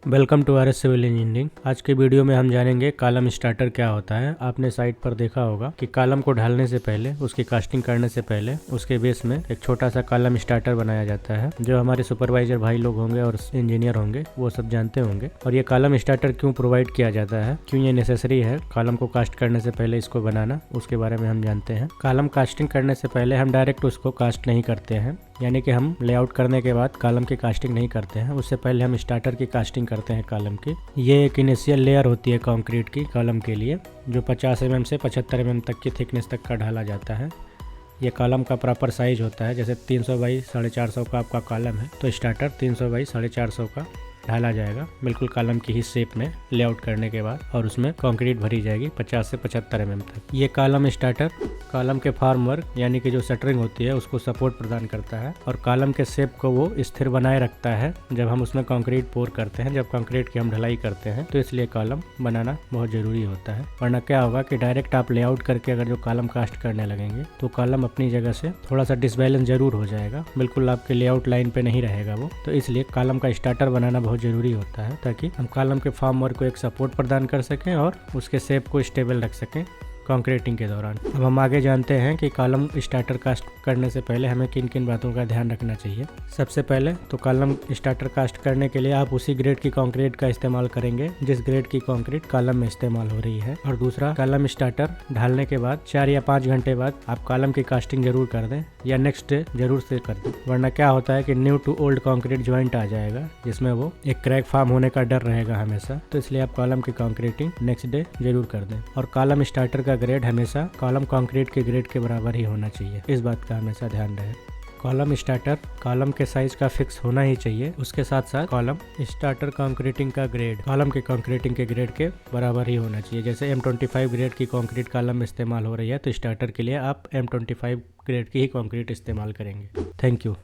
Welcome to R S civil engineering. आज के video में हम जानेंगे कॉलम स्टार्टर क्या होता है। आपने साइट पर देखा होगा कि कॉलम को ढालने से पहले, उसकी कास्टिंग करने से पहले उसके बेस में एक छोटा सा कॉलम स्टार्टर बनाया जाता है। जो हमारे सुपरवाइजर भाई लोग होंगे और इंजीनियर होंगे वो सब जानते होंगे। और ये कॉलम स्टार्टर क्यों प्रोवाइड किया जाता है, क्यों ये नेसेसरी है कॉलम को कास्ट करने से पहले इसको बनाना, उसके बारे में हम जानते हैं। कॉलम कास्टिंग करने से पहले हम डायरेक्ट उसको कास्ट नहीं करते हैं, यानी कि हम लेआउट करने के बाद कॉलम की कास्टिंग नहीं करते हैं। उससे पहले हम स्टार्टर की कास्टिंग करते हैं कॉलम की। ये एक इनिशियल लेयर होती है कंक्रीट की कॉलम के लिए, जो 50 mm से 75 mm तक की थिकनेस तक का ढाला जाता है। ये कॉलम का प्रॉपर साइज होता है। जैसे 300 बाई 450 का आपका कॉलम है तो स्टार्टर 300 बाई 450 का ढाला जाएगा, बिल्कुल कॉलम की ही शेप में लेआउट करने के बाद, और उसमें कंक्रीट भरी जाएगी 50 से 75 mm तक। ये कॉलम स्टार्टर कॉलम के फॉर्म वर्क यानी कि जो शटरिंग होती है उसको सपोर्ट प्रदान करता है, और कॉलम के शेप को वो स्थिर बनाए रखता है जब हम उसमें कंक्रीट पोर करते हैं, जब कंक्रीट की हम ढलाई करते हैं। तो इसलिए कॉलम बनाना बहुत ज़रूरी होता है, वरना क्या होगा कि डायरेक्ट आप लेआउट करके अगर जो कॉलम कास्ट करने लगेंगे तो कॉलम अपनी जगह से थोड़ा सा डिसबैलेंस जरूर हो जाएगा, बिल्कुल आपके लेआउट लाइन पे नहीं रहेगा वो। तो इसलिए कॉलम का स्टार्टर बनाना बहुत ज़रूरी होता है, ताकि हम कॉलम के फॉर्म वर्क को एक सपोर्ट प्रदान कर सकें और उसके शेप को स्टेबल रख सकें कंक्रीटिंग के दौरान। अब हम आगे जानते हैं कि कॉलम स्टार्टर कास्ट करने से पहले हमें किन किन बातों का ध्यान रखना चाहिए। सबसे पहले तो कॉलम स्टार्टर कास्ट करने के लिए आप उसी ग्रेड की कंक्रीट का इस्तेमाल करेंगे जिस ग्रेड की कंक्रीट कॉलम में इस्तेमाल हो रही है। और दूसरा, कॉलम स्टार्टर ढालने के बाद 4 या 5 घंटे बाद आप कॉलम की कास्टिंग जरूर कर दें, या नेक्स्ट डे जरूर से कर दें, वरना क्या होता है कि new to old concrete joint आ जाएगा, जिसमें वो एक क्रैक फॉर्म होने का डर रहेगा हमेशा। तो इसलिए आप कॉलम की कंक्रीटिंग नेक्स्ट डे जरूर कर दें। और कॉलम स्टार्टर का ग्रेड हमेशा कॉलम कंक्रीट के ग्रेड के बराबर ही होना चाहिए, इस बात का हमेशा ध्यान रहे। कॉलम स्टार्टर कॉलम के साइज का फिक्स होना ही चाहिए, उसके साथ साथ कॉलम स्टार्टर कंक्रीटिंग का ग्रेड कॉलम के कंक्रीटिंग के ग्रेड के बराबर ही होना चाहिए। जैसे M25 ग्रेड की कंक्रीट कॉलम में इस्तेमाल हो रही है तो स्टार्टर के लिए आप M25 ग्रेड की ही कंक्रीट इस्तेमाल करेंगे। Thank you.